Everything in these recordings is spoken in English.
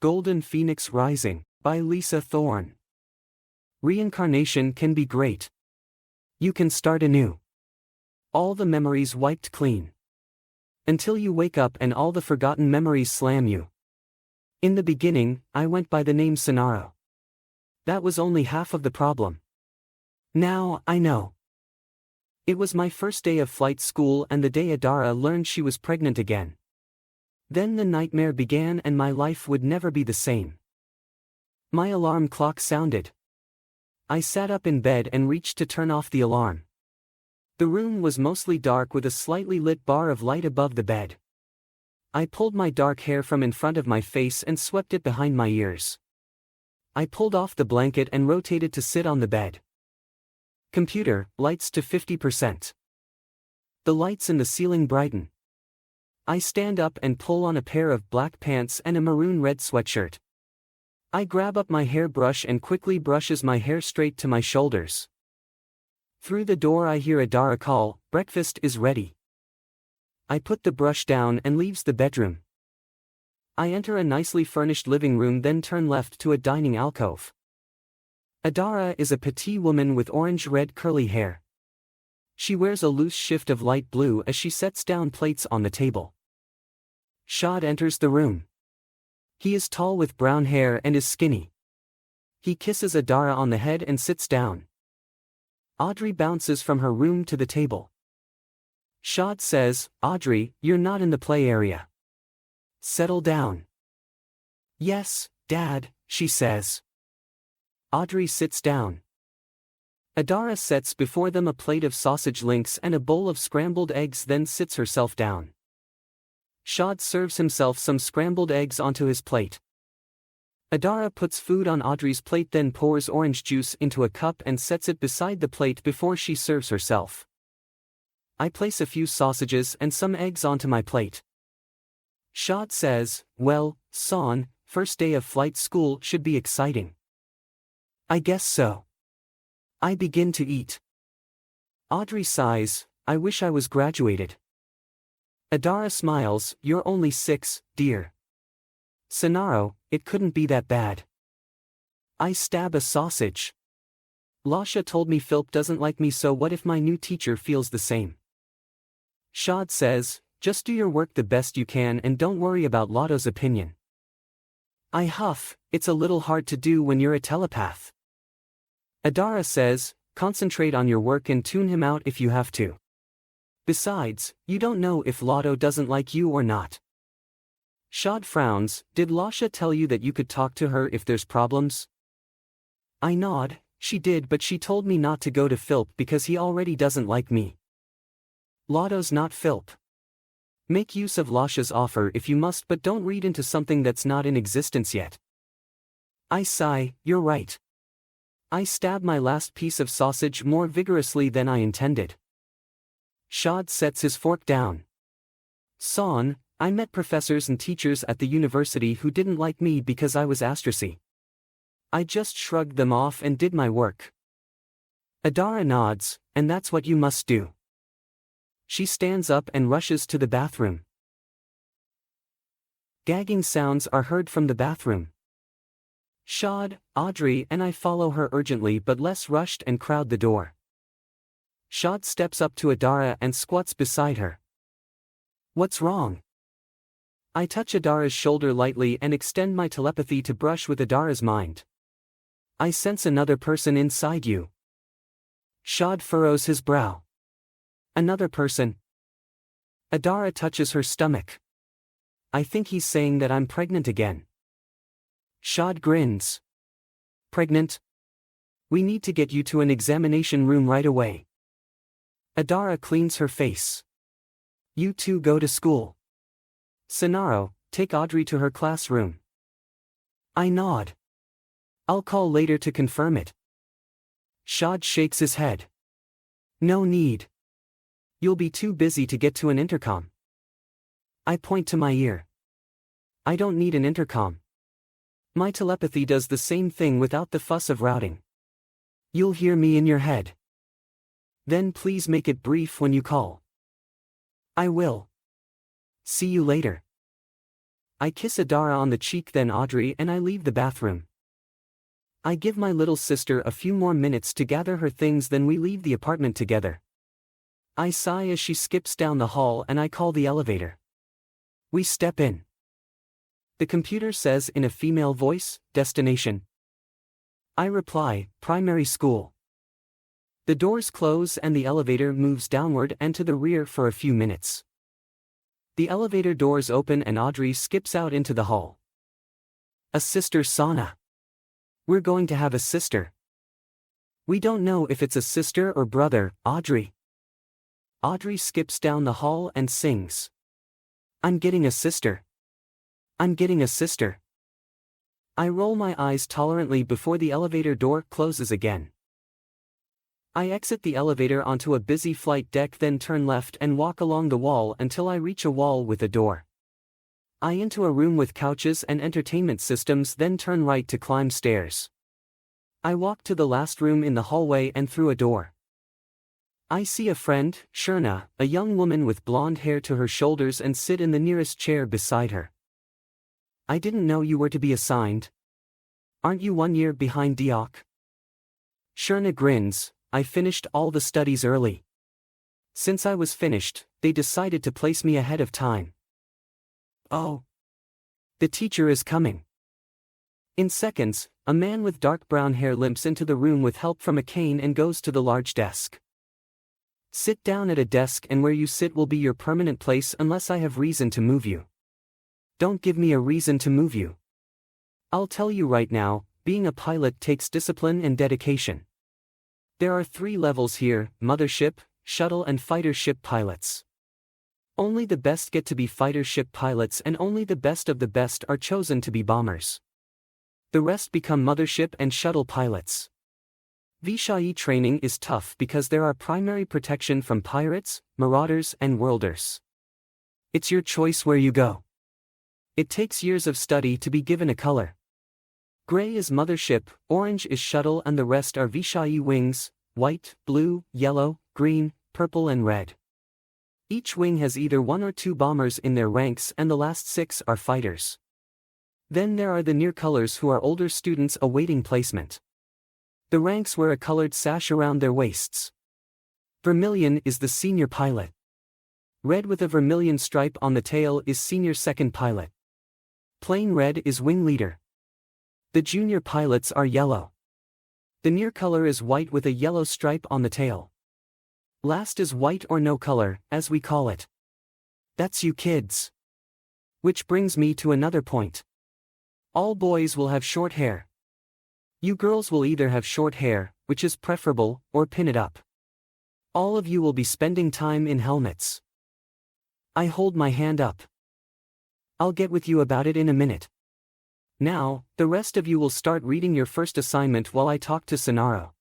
Golden Phoenix Rising, by Lyssa Thorne. Reincarnation can be great. You can start anew. All the memories wiped clean. Until you wake up and all the forgotten memories slam you. In the beginning, I went by the name Sannaro. That was only half of the problem. Now, I know. It was my first day of flight school and the day Adara learned she was pregnant again. Then the nightmare began and my life would never be the same. My alarm clock sounded. I sat up in bed and reached to turn off the alarm. The room was mostly dark with a slightly lit bar of light above the bed. I pulled my dark hair from in front of my face and swept it behind my ears. I pulled off the blanket and rotated to sit on the bed. Computer, lights to 50%. The lights in the ceiling brighten. I stand up and pull on a pair of black pants and a maroon-red sweatshirt. I grab up my hairbrush and quickly brushes my hair straight to my shoulders. Through the door I hear Adara call, "Breakfast is ready." I put the brush down and leaves the bedroom. I enter a nicely furnished living room, then turn left to a dining alcove. Adara is a petite woman with orange-red curly hair. She wears a loose shift of light blue as she sets down plates on the table. Shad enters the room. He is tall with brown hair and is skinny. He kisses Adara on the head and sits down. Audrey bounces from her room to the table. Shad says, "Audrey, you're not in the play area. Settle down." "Yes, Dad," she says. Audrey sits down. Adara sets before them a plate of sausage links and a bowl of scrambled eggs, then sits herself down. Shad serves himself some scrambled eggs onto his plate. Adara puts food on Audrey's plate, then pours orange juice into a cup and sets it beside the plate before she serves herself. I place a few sausages and some eggs onto my plate. Shad says, "Well, Son, first day of flight school should be exciting." "I guess so." I begin to eat. Audrey sighs, "I wish I was graduated." Adara smiles, "You're only 6, dear." "Sannaro, it couldn't be that bad." I stab a sausage. "Lasha told me Philp doesn't like me, so what if my new teacher feels the same?" Shad says, "Just do your work the best you can and don't worry about Lotto's opinion." I huff, "It's a little hard to do when you're a telepath." Adara says, "Concentrate on your work and tune him out if you have to. Besides, you don't know if Lotto doesn't like you or not." Shad frowns, "Did Lasha tell you that you could talk to her if there's problems?" I nod, "She did, but she told me not to go to Philp because he already doesn't like me." "Lotto's not Philp. Make use of Lasha's offer if you must, but don't read into something that's not in existence yet." I sigh, "You're right." I stab my last piece of sausage more vigorously than I intended. Shad sets his fork down. "Son, I met professors and teachers at the university who didn't like me because I was Astrisi. I just shrugged them off and did my work." Adara nods, "And that's what you must do." She stands up and rushes to the bathroom. Gagging sounds are heard from the bathroom. Shad, Audrey and I follow her urgently but less rushed and crowd the door. Shad steps up to Adara and squats beside her. "What's wrong?" I touch Adara's shoulder lightly and extend my telepathy to brush with Adara's mind. "I sense another person inside you." Shad furrows his brow. "Another person?" Adara touches her stomach. "I think he's saying that I'm pregnant again." Shad grins. "Pregnant? We need to get you to an examination room right away." Adara cleans her face. "You two go to school. Sannaro, take Audrey to her classroom." I nod. "I'll call later to confirm it." Shad shakes his head. "No need. You'll be too busy to get to an intercom." I point to my ear. "I don't need an intercom. My telepathy does the same thing without the fuss of routing. You'll hear me in your head. Then please make it brief when you call." "I will. See you later." I kiss Adara on the cheek, then Audrey, and I leave the bathroom. I give my little sister a few more minutes to gather her things, then we leave the apartment together. I sigh as she skips down the hall and I call the elevator. We step in. The computer says in a female voice, "Destination." I reply, "Primary school." The doors close and the elevator moves downward and to the rear for a few minutes. The elevator doors open and Audrey skips out into the hall. A sister sauna. We're going to have a sister. We don't know if it's a sister or brother, Audrey. Audrey skips down the hall and sings. I'm getting a sister. I'm getting a sister. I roll my eyes tolerantly before the elevator door closes again. I exit the elevator onto a busy flight deck, then turn left and walk along the wall until I reach a wall with a door. I into a room with couches and entertainment systems, then turn right to climb stairs. I walk to the last room in the hallway and through a door. I see a friend, Shurna, a young woman with blonde hair to her shoulders, and sit in the nearest chair beside her. I didn't know you were to be assigned. Aren't you 1 year behind Diok? Shurna grins. I finished all the studies early. Since I was finished, they decided to place me ahead of time. Oh. The teacher is coming. In seconds, a man with dark brown hair limps into the room with help from a cane and goes to the large desk. Sit down at a desk, and where you sit will be your permanent place unless I have reason to move you. Don't give me a reason to move you. I'll tell you right now, being a pilot takes discipline and dedication. There are 3 levels here: mothership, shuttle and fighter ship pilots. Only the best get to be fighter ship pilots, and only the best of the best are chosen to be bombers. The rest become mothership and shuttle pilots. Vishai training is tough because there are primary protection from pirates, marauders and worlders. It's your choice where you go. It takes years of study to be given a color. Gray is mothership, orange is shuttle, and the rest are Vishai wings: white, blue, yellow, green, purple and red. Each wing has either 1 or 2 bombers in their ranks, and the last 6 are fighters. Then there are the near colors, who are older students awaiting placement. The ranks wear a colored sash around their waists. Vermilion is the senior pilot. Red with a vermilion stripe on the tail is senior second pilot. Plain red is wing leader. The junior pilots are yellow. The near color is white with a yellow stripe on the tail. Last is white or no color, as we call it. That's you kids. Which brings me to another point. All boys will have short hair. You girls will either have short hair, which is preferable, or pin it up. All of you will be spending time in helmets. I hold my hand up. I'll get with you about it in a minute. Now, the rest of you will start reading your first assignment while I talk to Sannaro.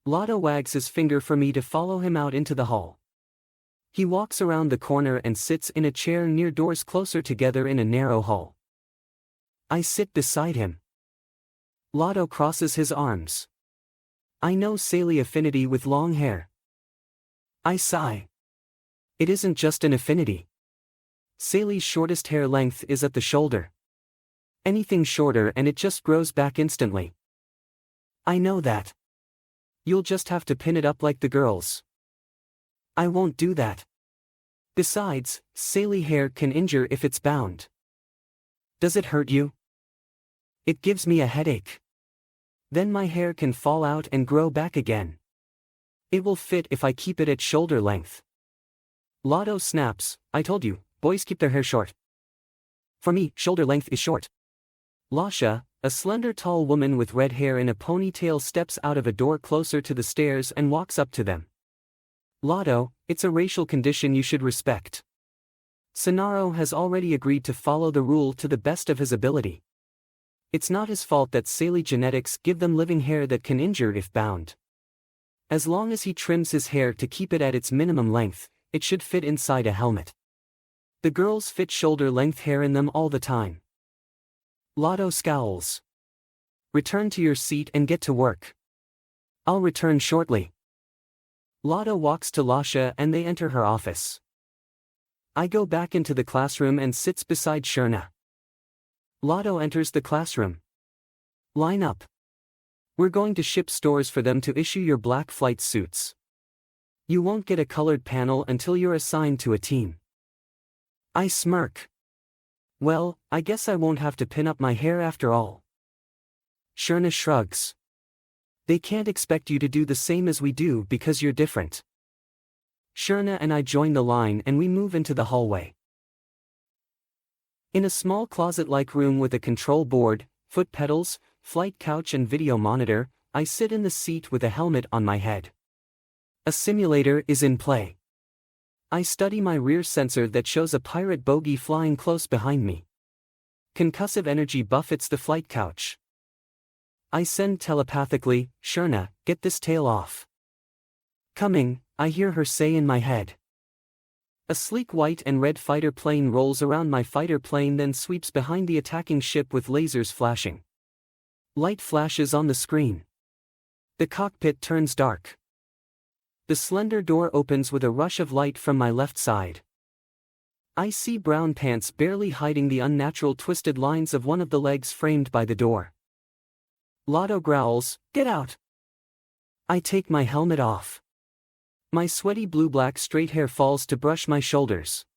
Lotto wags his finger for me to follow him out into the hall. He walks around the corner and sits in a chair near doors closer together in a narrow hall. I sit beside him. Lotto crosses his arms. I know Saley affinity with long hair. I sigh. It isn't just an affinity. Saley's shortest hair length is at the shoulder. Anything shorter and it just grows back instantly. I know that. You'll just have to pin it up like the girls. I won't do that. Besides, Saley hair can injure if it's bound. Does it hurt you? It gives me a headache. Then my hair can fall out and grow back again. It will fit if I keep it at shoulder length. Lotto snaps, I told you, boys keep their hair short. For me, shoulder length is short. Lasha, a slender tall woman with red hair in a ponytail, steps out of a door closer to the stairs and walks up to them. Lotto, it's a racial condition you should respect. Sannaro has already agreed to follow the rule to the best of his ability. It's not his fault that Saley genetics give them living hair that can injure if bound. As long as he trims his hair to keep it at its minimum length, it should fit inside a helmet. The girls fit shoulder-length hair in them all the time. Lotto scowls. Return to your seat and get to work. I'll return shortly. Lotto walks to Lasha and they enter her office. I go back into the classroom and sits beside Sherna. Lotto enters the classroom. Line up. We're going to ship stores for them to issue your black flight suits. You won't get a colored panel until you're assigned to a team. I smirk. Well, I guess I won't have to pin up my hair after all. Sherna shrugs. They can't expect you to do the same as we do because you're different. Sherna and I join the line and we move into the hallway. In a small closet-like room with a control board, foot pedals, flight couch and video monitor, I sit in the seat with a helmet on my head. A simulator is in play. I study my rear sensor that shows a pirate bogey flying close behind me. Concussive energy buffets the flight couch. I send telepathically, Sherna, get this tail off. Coming, I hear her say in my head. A sleek white and red fighter plane rolls around my fighter plane, then sweeps behind the attacking ship with lasers flashing. Light flashes on the screen. The cockpit turns dark. The slender door opens with a rush of light from my left side. I see brown pants barely hiding the unnatural twisted lines of one of the legs framed by the door. Lotto growls, "Get out!" I take my helmet off. My sweaty blue-black straight hair falls to brush my shoulders.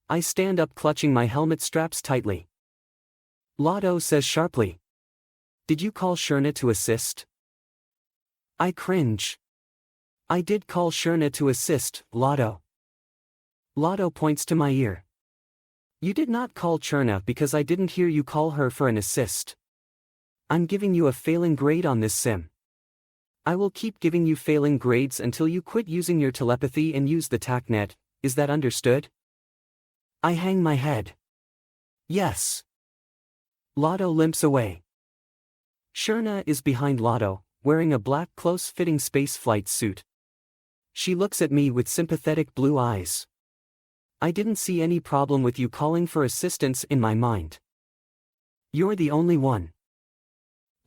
I stand up clutching my helmet straps tightly. Lotto says sharply, "Did you call Sherna to assist?" I cringe. I did call Sherna to assist, Lotto. Lotto points to my ear. You did not call Sherna because I didn't hear you call her for an assist. I'm giving you a failing grade on this sim. I will keep giving you failing grades until you quit using your telepathy and use the TACnet, is that understood? I hang my head. Yes. Lotto limps away. Sherna is behind Lotto, wearing a black close-fitting space flight suit. She looks at me with sympathetic blue eyes. I didn't see any problem with you calling for assistance in my mind. You're the only one.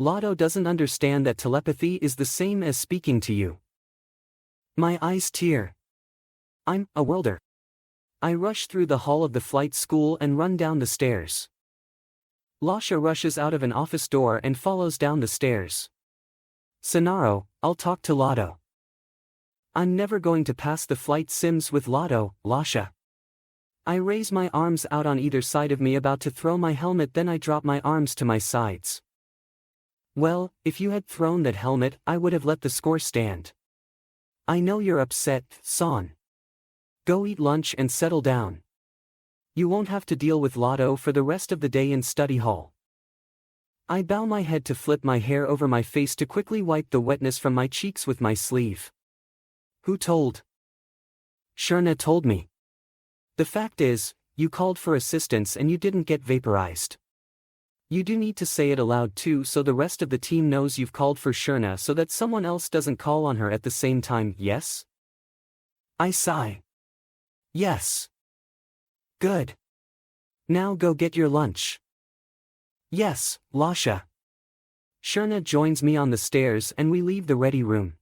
Lotto doesn't understand that telepathy is the same as speaking to you. My eyes tear. I'm a worlder. I rush through the hall of the flight school and run down the stairs. Lyssa rushes out of an office door and follows down the stairs. Sannaro, I'll talk to Lotto. I'm never going to pass the flight sims with Lotto, Lyssa. I raise my arms out on either side of me about to throw my helmet, then I drop my arms to my sides. Well, if you had thrown that helmet, I would have let the score stand. I know you're upset, Son. Go eat lunch and settle down. You won't have to deal with Lotto for the rest of the day in study hall. I bow my head to flip my hair over my face to quickly wipe the wetness from my cheeks with my sleeve. Who told? Sherna told me. The fact is, you called for assistance and you didn't get vaporized. You do need to say it aloud too so the rest of the team knows you've called for Sherna so that someone else doesn't call on her at the same time, yes? I sigh. Yes. Good. Now go get your lunch. Yes, Lyssa. Sherna joins me on the stairs and we leave the ready room.